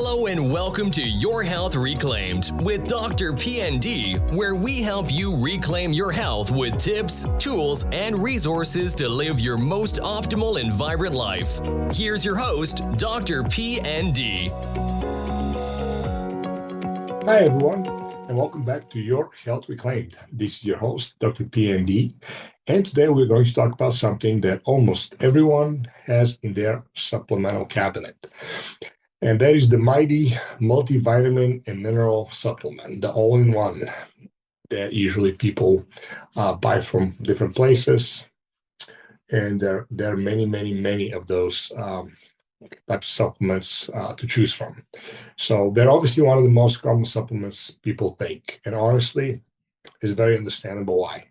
Hello and welcome to Your Health Reclaimed with DrPND, where we help you reclaim your health with tips, tools, and resources to live your most optimal and vibrant life. Here's your host, DrPND. Hi, everyone, and welcome back to Your Health Reclaimed. This is your host, DrPND, and today we're going to talk about something that almost everyone has in their supplemental cabinet. And that is the mighty multivitamin and mineral supplement, the all-in-one that usually people buy from different places. And there are many of those types of supplements to choose from. So they're obviously one of the most common supplements people take. And honestly, it's very understandable why.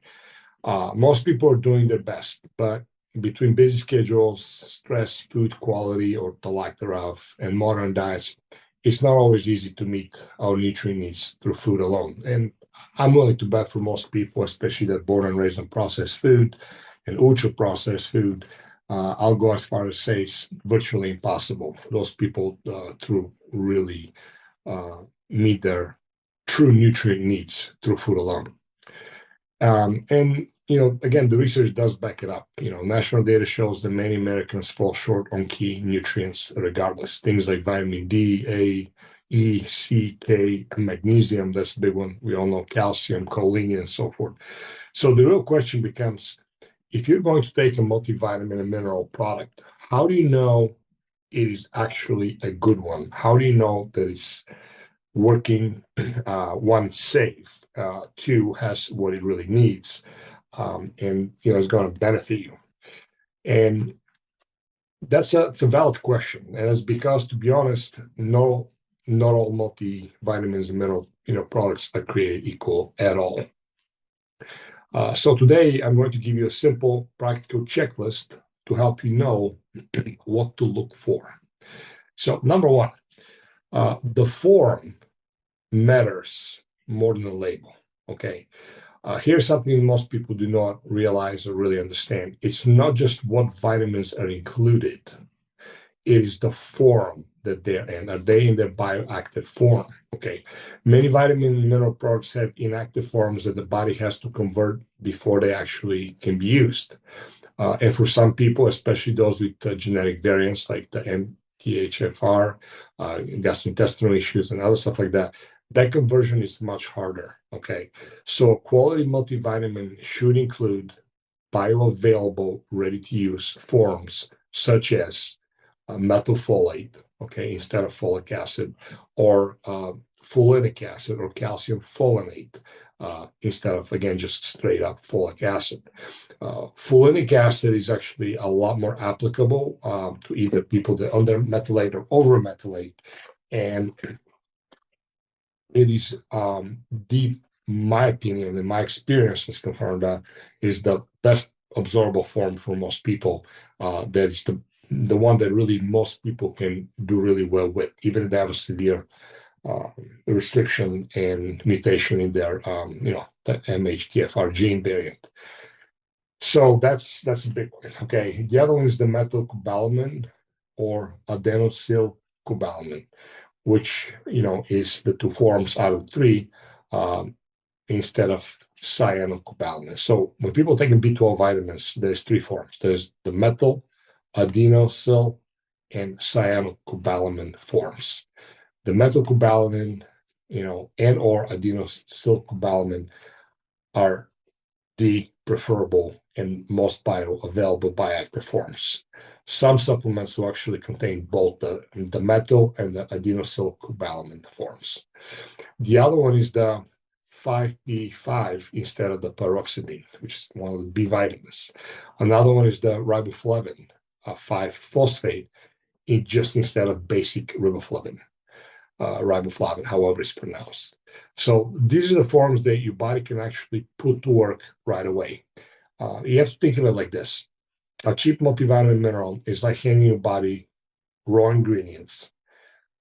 Most people are doing their best, but between busy schedules, stress, food quality, or the lack thereof, and modern diets, it's not always easy to meet our nutrient needs through food alone. And I'm willing to bet for most people, especially that born and raised on processed food and ultra-processed food, I'll go as far as say it's virtually impossible for those people to really meet their true nutrient needs through food alone. Again, the research does back it up. National data shows that many Americans fall short on key nutrients regardless. Things like vitamin D, A, E, C, K, and magnesium, that's a big one. We all know calcium, choline, and so forth. So the real question becomes, if you're going to take a multivitamin and mineral product, how do you know it is actually a good one? How do you know that it's working, one, it's safe, two, has what it really needs, and it's going to benefit you? And it's a valid question, and it's because, to be honest, not all multivitamins and mineral products are created equal at all. So today I'm going to give you a simple, practical checklist to help you know what to look for. So number one, the form matters more than the label. Okay. Here's something most people do not realize or really understand. It's not just what vitamins are included. It is the form that they're in. Are they in their bioactive form? Okay. Many vitamin and mineral products have inactive forms that the body has to convert before they actually can be used. And for some people, especially those with genetic variants like the MTHFR, gastrointestinal issues, and other stuff like that, that conversion is much harder. Okay. So quality multivitamin should include bioavailable, ready-to-use forms such as methylfolate, okay, instead of folic acid, or folinic acid or calcium folinate instead of, again, just straight up folic acid. Folinic acid is actually a lot more applicable to either people that undermethylate or overmethylate, and it is my opinion and my experience has confirmed that is the best absorbable form for most people. That is the one that really most people can do really well with, even if they have a severe restriction and mutation in their the MHTFR gene variant. So that's a big one. Okay, the other one is the methylcobalamin or adenosylcobalamin, which is the two forms out of three instead of cyanocobalamin. So when people are taking B12 vitamins, there's three forms. There's the methyl, adenosyl, and cyanocobalamin forms. The methylcobalamin, and or adenosylcobalamin are the preferable and most bioavailable bioactive forms. Some supplements will actually contain both the methyl and the adenosylcobalamin forms. The other one is the 5B5 instead of the pyroxidine, which is one of the B vitamins. Another one is the riboflavin, 5-phosphate, just instead of basic riboflavin, however it's pronounced. So these are the forms that your body can actually put to work right away. You have to think of it like this. A cheap multivitamin mineral is like handing your body raw ingredients.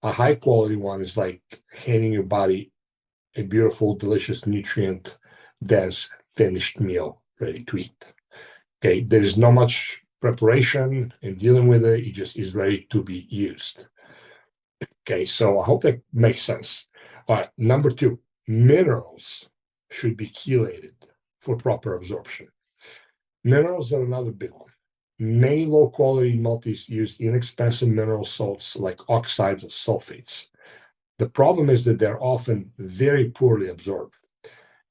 A high quality one is like handing your body a beautiful, delicious, nutrient-dense, finished meal ready to eat. Okay, there is not much preparation in dealing with it. It just is ready to be used. Okay, so I hope that makes sense. All right, number two, minerals should be chelated for proper absorption. Minerals are another big one. Many low quality multis use inexpensive mineral salts like oxides and sulfates. The problem is that they're often very poorly absorbed.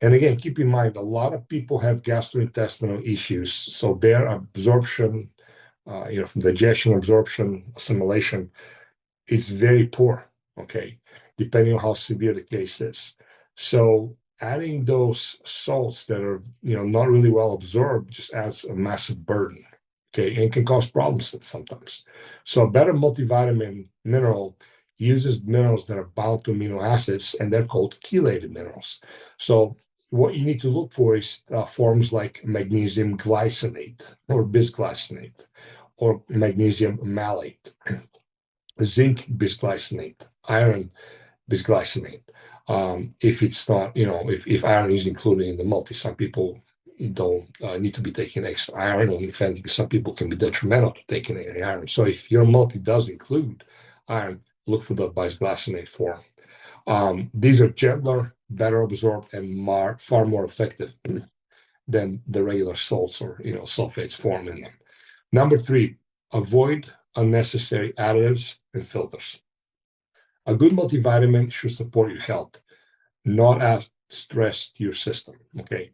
And again, keep in mind, a lot of people have gastrointestinal issues, so their absorption, from digestion, absorption, assimilation, is very poor. Okay, depending on how severe the case is. So adding those salts that are not really well absorbed just adds a massive burden. Okay, and can cause problems sometimes. So a better multivitamin mineral uses minerals that are bound to amino acids, and they're called chelated minerals. So what you need to look for is forms like magnesium glycinate or bisglycinate or magnesium malate, zinc bisglycinate, iron bisglycinate. If it's not, if iron is included in the multi, some people don't need to be taking extra iron, and in fact, some people can be detrimental to taking any iron. So if your multi does include iron, look for the bisglycinate form. These are gentler, better absorbed, and far more effective than the regular salts or sulfates form in them. Number three, avoid unnecessary additives and filters. A good multivitamin should support your health, not add stress to your system. Okay.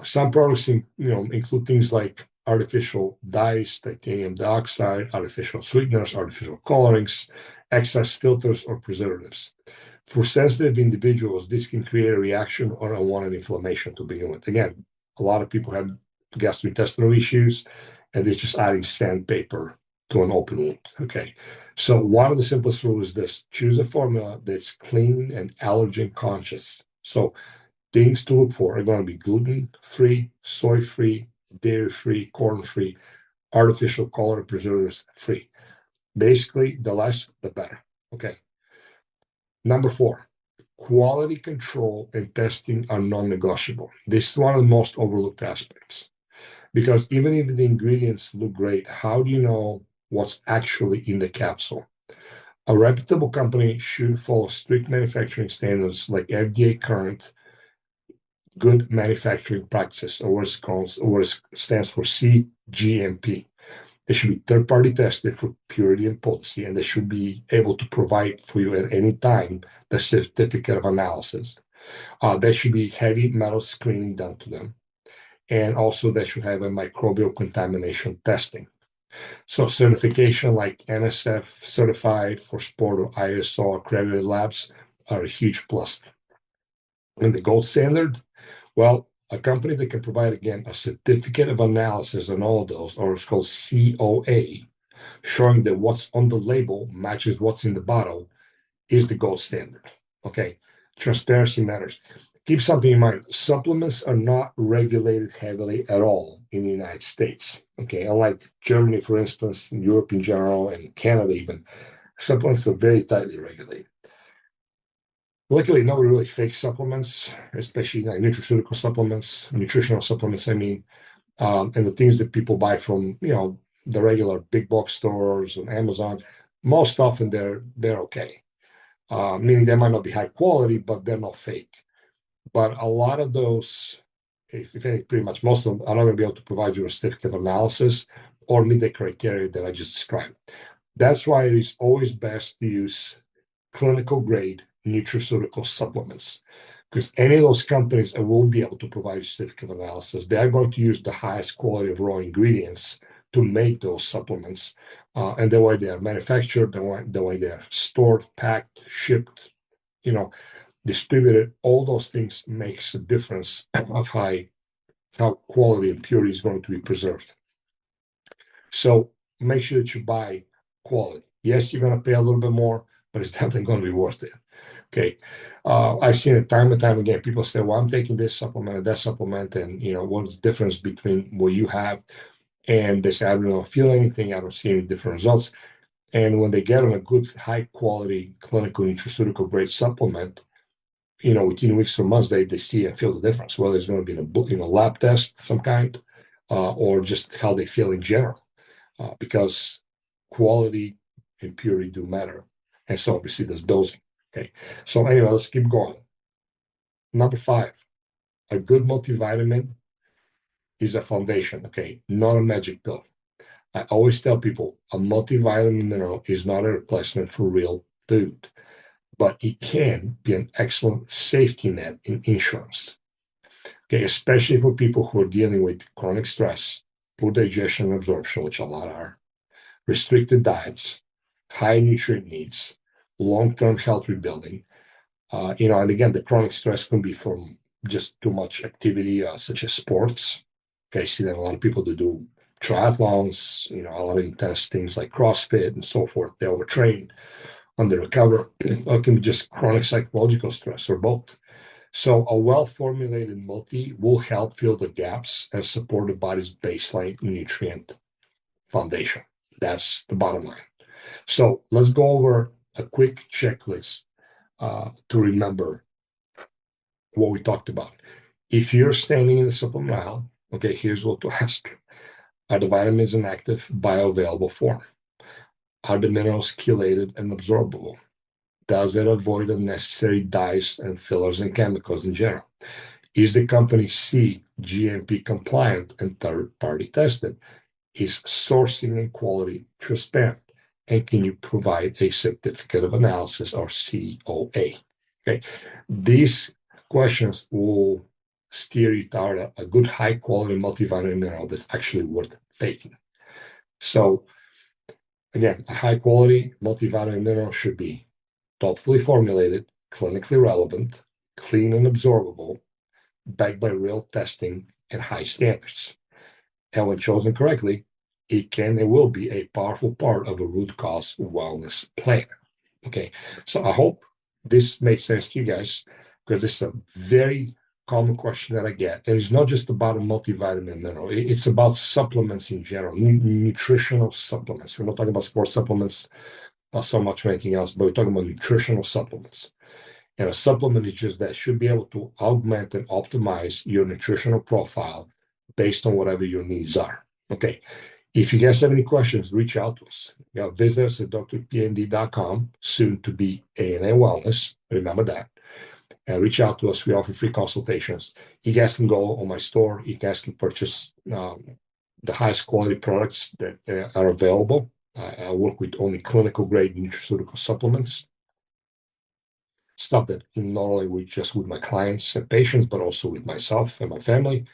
Some products include things like artificial dyes, titanium dioxide, artificial sweeteners, artificial colorings, excess filters, or preservatives. For sensitive individuals, this can create a reaction or unwanted inflammation to begin with. Again, a lot of people have gastrointestinal issues, and they're just adding sandpaper to an open wound. Okay. So one of the simplest rules is this: choose a formula that's clean and allergen conscious. So things to look for are going to be gluten-free, soy-free, dairy-free, corn-free, artificial color preservatives free. Basically, the less, the better. Okay. Number four, quality control and testing are non-negotiable. This is one of the most overlooked aspects, because even if the ingredients look great, how do you know what's actually in the capsule? A reputable company should follow strict manufacturing standards like FDA current good manufacturing practices, or what it stands for CGMP. They should be third-party tested for purity and potency, and they should be able to provide for you at any time the certificate of analysis. There should be heavy metal screening done to them, and also they should have a microbial contamination testing. So certification like NSF certified for sport or ISO accredited labs are a huge plus. And the gold standard, well, a company that can provide, again, a certificate of analysis on all of those, or it's called COA, showing that what's on the label matches what's in the bottle, is the gold standard. Okay, transparency matters. Keep something in mind: supplements are not regulated heavily at all in the United States. Okay, unlike Germany, for instance, and Europe in general, and Canada even, supplements are very tightly regulated. Luckily, nobody really fakes supplements, especially like nutraceutical supplements, nutritional supplements, I mean, and the things that people buy from, the regular big box stores and Amazon. Most often they're okay, meaning they might not be high quality, but they're not fake. But a lot of those, if anything, pretty much most of them are not going to be able to provide you a certificate of analysis or meet the criteria that I just described. That's why it is always best to use clinical grade nutraceutical supplements, because any of those companies that will be able to provide a certificate of analysis, they are going to use the highest quality of raw ingredients to make those supplements, and the way they are manufactured, the way they're stored, packed, shipped, distributed, all those things makes a difference of how quality and purity is going to be preserved. So make sure that you buy quality. Yes, you're going to pay a little bit more, but it's definitely going to be worth it. Okay. I've seen it time and time again. People say, well, I'm taking this supplement and that supplement, and what's the difference between what you have? And they say, I don't feel anything. I don't see any different results. And when they get on a good, high quality clinical nutraceutical grade supplement, within weeks or months, they see and feel the difference, whether it's going to be in a lab test, some kind, or just how they feel in general, because quality and purity do matter. And so obviously there's dosing. Okay. So anyway, let's keep going. Number 5, a good multivitamin is a foundation, okay, not a magic pill. I always tell people a multivitamin mineral is not a replacement for real food, but it can be an excellent safety net in insurance. Okay, especially for people who are dealing with chronic stress, poor digestion and absorption, which a lot are, restricted diets, high nutrient needs, long-term health rebuilding. And again, the chronic stress can be from just too much activity, such as sports. Okay, I see that a lot of people that do triathlons, a lot of intense things like CrossFit and so forth. They overtrain, under recover. Or it can be just chronic psychological stress or both. So a well-formulated multi will help fill the gaps and support the body's baseline nutrient foundation. That's the bottom line. So let's go over a quick checklist to remember what we talked about. If you're standing in the supplement aisle, okay, here's what to ask. Are the vitamins in active bioavailable form? Are the minerals chelated and absorbable? Does it avoid unnecessary dyes and fillers and chemicals in general? Is the company C GMP compliant and third-party tested? Is sourcing and quality transparent? And can you provide a certificate of analysis or COA? Okay, these questions will steer you toward a good high-quality multivitamin mineral that's actually worth taking. So again, a high-quality multivitamin mineral should be thoughtfully formulated, clinically relevant, clean and absorbable, backed by real testing and high standards. And when chosen correctly, it can and will be a powerful part of a root cause wellness plan. Okay, so I hope this made sense to you guys, because it's a very common question that I get. And it's not just about a multivitamin mineral, it's about supplements in general, nutritional supplements. We're not talking about sports supplements, not so much or anything else, but we're talking about nutritional supplements. And a supplement is just that, should be able to augment and optimize your nutritional profile based on whatever your needs are. Okay. If you guys have any questions, reach out to us. Visit us at drpnd.com, soon to be ANA Wellness. Remember that. And reach out to us. We offer free consultations. You guys can go on my store. You guys can purchase the highest quality products that are available. I work with only clinical grade nutraceutical supplements. Stuff that not only with my clients and patients, but also with myself and my family.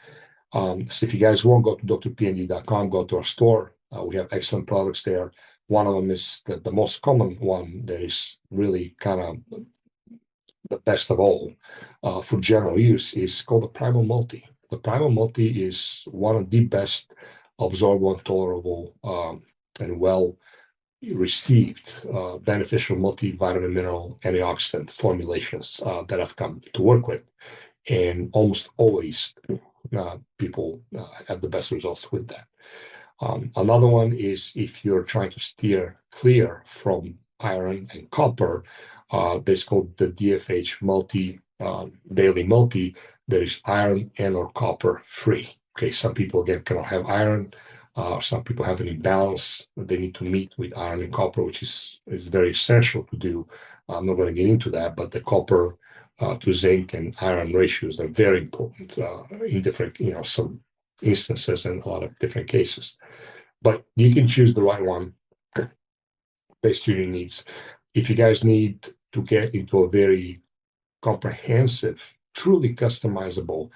So if you guys want, go to drpnd.com, go to our store. We have excellent products there. One of them is the most common one that is really kind of the best of all for general use is called the Primal Multi. The Primal Multi is one of the best absorbable and tolerable and well received beneficial multivitamin mineral antioxidant formulations that I've come to work with. And almost always people have the best results with that. Another one is if you're trying to steer clear from iron and copper, that's called the DFH multi, daily multi, that is iron and or copper free. Okay, some people again cannot have iron. Some people have an imbalance. They need to meet with iron and copper, which is very essential to do. I'm not going to get into that, but the copper to zinc and iron ratios are very important in different, some instances and a lot of different cases. But you can choose the right one based on your needs. If you guys need to get into a very comprehensive, truly customizable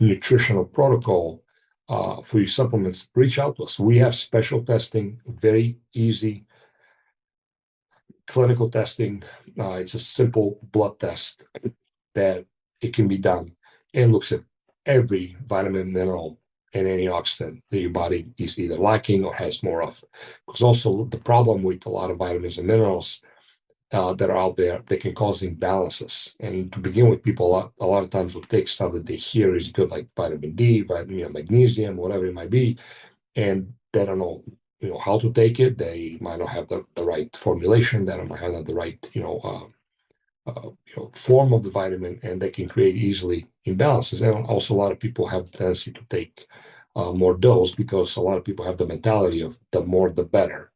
nutritional protocol for your supplements, reach out to us. We have special testing, very easy clinical testing. It's a simple blood test that it can be done and looks at every vitamin, mineral, and antioxidant that your body is either lacking or has more of. Because also the problem with a lot of vitamins and minerals that are out there, they can cause imbalances. And to begin with, people a lot of times will take stuff that they hear is good, like vitamin D, magnesium, whatever it might be, and they don't know, how to take it. They might not have the right formulation. They might have the right, form of the vitamin, and they can create easily imbalances. And also, a lot of people have the tendency to take more dose because a lot of people have the mentality of the more the better,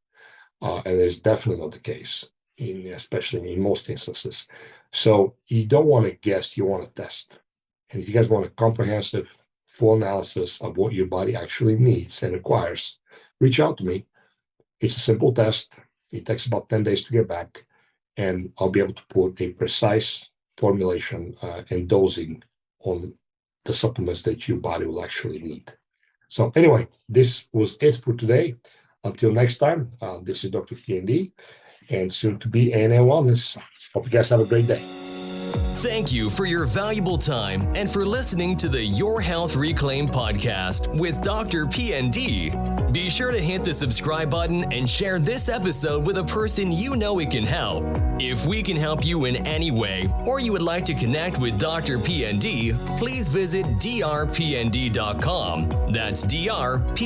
and it's definitely not the case. especially in most instances. So you don't want to guess, you want to test. And if you guys want a comprehensive, full analysis of what your body actually needs and requires, reach out to me. It's a simple test. It takes about 10 days to get back, and I'll be able to put a precise formulation and dosing on the supplements that your body will actually need. So anyway, this was it for today. Until next time, this is Dr. PND, and soon to be ANA Wellness. Hope you guys have a great day. Thank you for your valuable time and for listening to the Your Health Reclaimed podcast with Dr. PND. Be sure to hit the subscribe button and share this episode with a person you know it can help. If we can help you in any way, or you would like to connect with Dr. PND, please visit drpnd.com. That's drpnd.com.